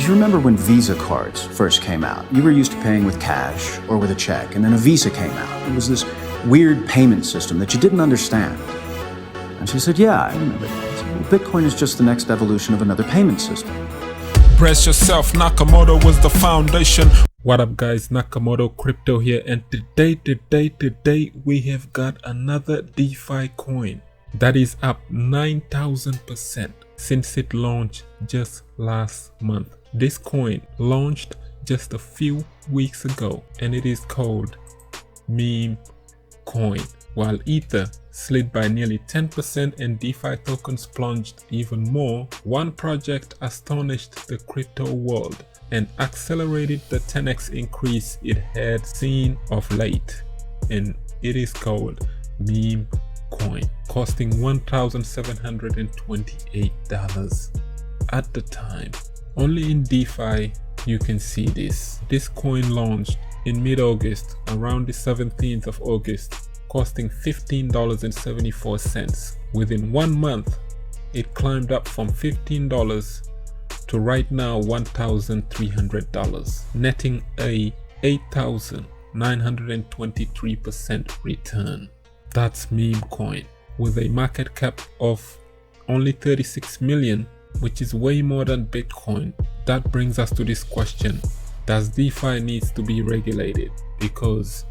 Do you remember when Visa cards first came out? You were used to paying with cash or with a check, and then a Visa came out. It was this weird payment system that you didn't understand. And she said, yeah, I remember that. Well, Bitcoin is just the next evolution of another payment system. Brace yourself, Nakamoto was the foundation. What up guys, Nakamoto Crypto here, and today we have got another DeFi coin that is up 9,000% since it launched just last month. This coin launched just a few weeks ago and it is called meme coin. While Ether slid by nearly 10% and DeFi tokens plunged even more, one project astonished the crypto world and accelerated the 10x increase it had seen of late, and it is called meme coin, costing $1,728 at the time. Only in DeFi you can see this. This coin launched in mid-August, around the 17th of August, costing $15.74. Within 1 month, it climbed up from $15 to right now $1,300, netting a 8,923% return. That's meme coin, with a market cap of only 36 million, which is way more than Bitcoin. That brings us to this question: does DeFi needs to be regulated? Because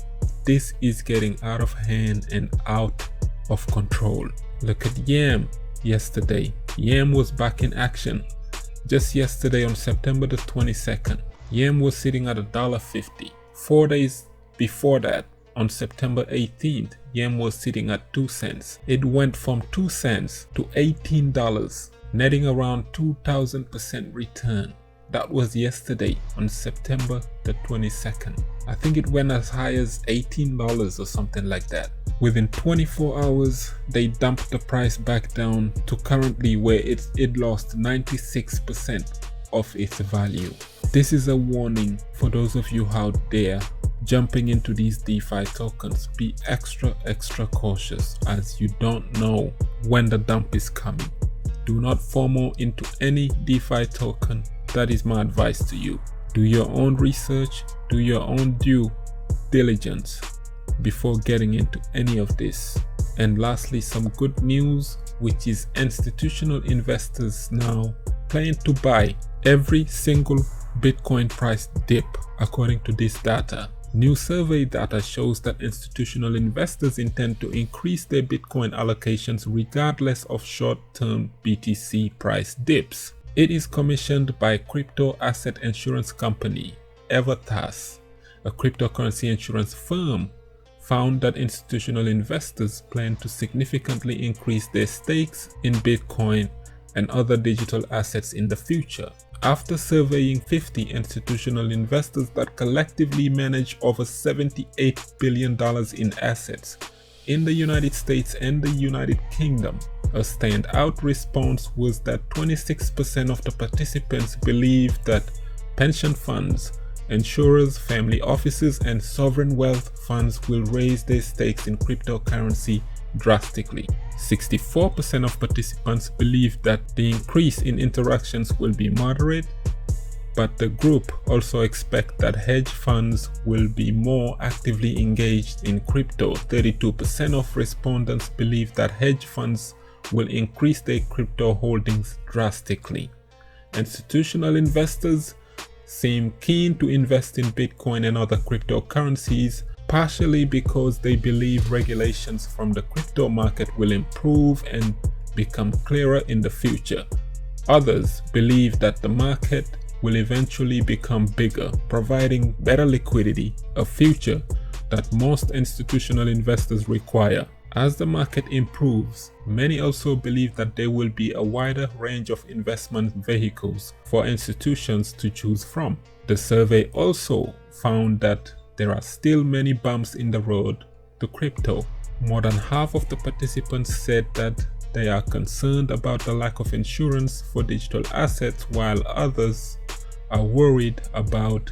this is getting out of hand and out of control. Look at Yam yesterday. Yam was back in action. Just yesterday on September the 22nd, Yam was sitting at $1.50. 4 days before that, on September 18th, Yam was sitting at 2 cents. It went from 2 cents to $18, netting around 2,000% return. That was yesterday on September the 22nd. I think it went as high as $18 or something like that. Within 24 hours, they dumped the price back down to currently where it lost 96% of its value. This is a warning for those of you out there jumping into these DeFi tokens. Be extra cautious, as you don't know when the dump is coming. Do not FOMO into any DeFi token. That is my advice to you. Do your own research, do your own due diligence before getting into any of this. And lastly, some good news, which is institutional investors now plan to buy every single Bitcoin price dip, according to this data. New survey data shows that institutional investors intend to increase their Bitcoin allocations regardless of short-term BTC price dips. It is commissioned by crypto asset insurance company Evertas. A cryptocurrency insurance firm found that institutional investors plan to significantly increase their stakes in Bitcoin and other digital assets in the future. After surveying 50 institutional investors that collectively manage over $78 billion in assets in the United States and the United Kingdom, a standout response was that 26% of the participants believe that pension funds, insurers, family offices, and sovereign wealth funds will raise their stakes in cryptocurrency drastically. 64% of participants believe that the increase in interactions will be moderate, but the group also expect that hedge funds will be more actively engaged in crypto. 32% of respondents believe that hedge funds will increase their crypto holdings drastically. Institutional investors seem keen to invest in Bitcoin and other cryptocurrencies, partially because they believe regulations from the crypto market will improve and become clearer in the future. Others believe that the market will eventually become bigger, providing better liquidity, a future that most institutional investors require. As the market improves, many also believe that there will be a wider range of investment vehicles for institutions to choose from. The survey also found that there are still many bumps in the road to crypto. More than half of the participants said that they are concerned about the lack of insurance for digital assets, while others are worried about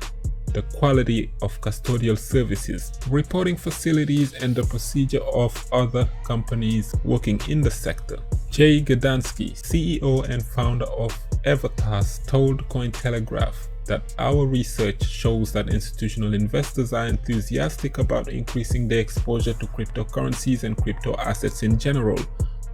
the quality of custodial services, reporting facilities, and the procedure of other companies working in the sector. Jay Gadansky, CEO and founder of Evertas, told Cointelegraph that our research shows that institutional investors are enthusiastic about increasing their exposure to cryptocurrencies and crypto assets in general,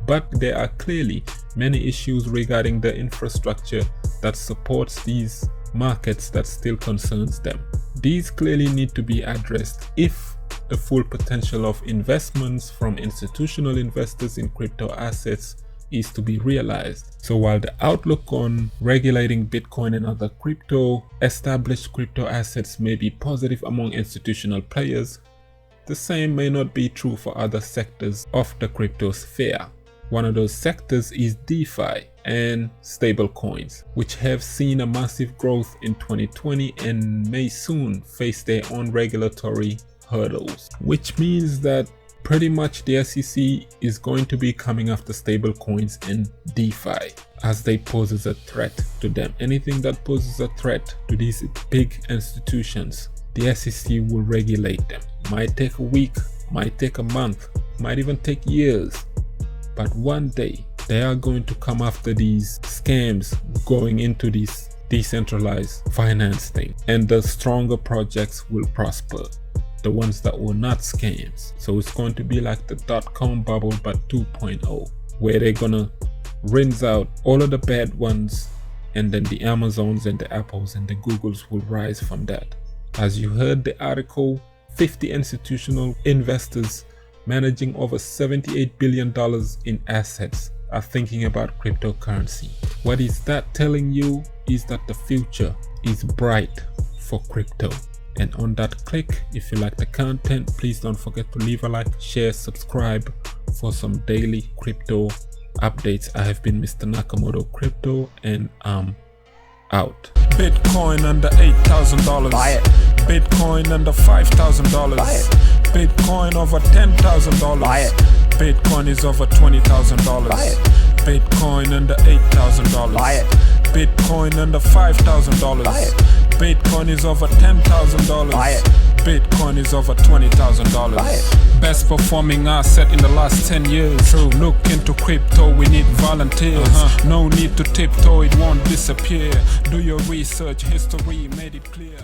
but there are clearly many issues regarding the infrastructure that supports these markets that still concerns them. These clearly need to be addressed if the full potential of investments from institutional investors in crypto assets is to be realized. So while the outlook on regulating Bitcoin and other established crypto assets may be positive among institutional players, the same may not be true for other sectors of the crypto sphere. One of those sectors is DeFi and stablecoins, which have seen a massive growth in 2020 and may soon face their own regulatory hurdles, which means that pretty much the SEC is going to be coming after stablecoins and DeFi as they pose a threat to them. Anything that poses a threat to these big institutions, the SEC will regulate them. Might take a week, might take a month, might even take years, but one day they are going to come after these scams going into these decentralized finance thing, and the stronger projects will prosper, the ones that were not scams. So it's going to be like the .com bubble but 2.0, where they're gonna rinse out all of the bad ones, and then the Amazons and the Apples and the Googles will rise from that. As you heard the article, 50 institutional investors managing over $78 billion in assets are thinking about cryptocurrency. What is that telling you is that the future is bright for crypto. And on that click, if you like the content, please don't forget to leave a like, share, subscribe for some daily crypto updates. I have been Mr. Nakamoto Crypto, and I'm out. Bitcoin under $8,000. Buy it. Bitcoin under $5,000. Buy it. Bitcoin over $10,000. Buy it. Bitcoin is over $20,000. Buy it. Bitcoin under $8,000. Buy it. Bitcoin under $5,000. Buy it. Bitcoin is over $10,000. Buy it. Bitcoin is over $20,000. Buy it. Best performing asset in the last 10 years. True. Look into crypto, we need volunteers. No need to tiptoe, it won't disappear. Do your research, history made it clear.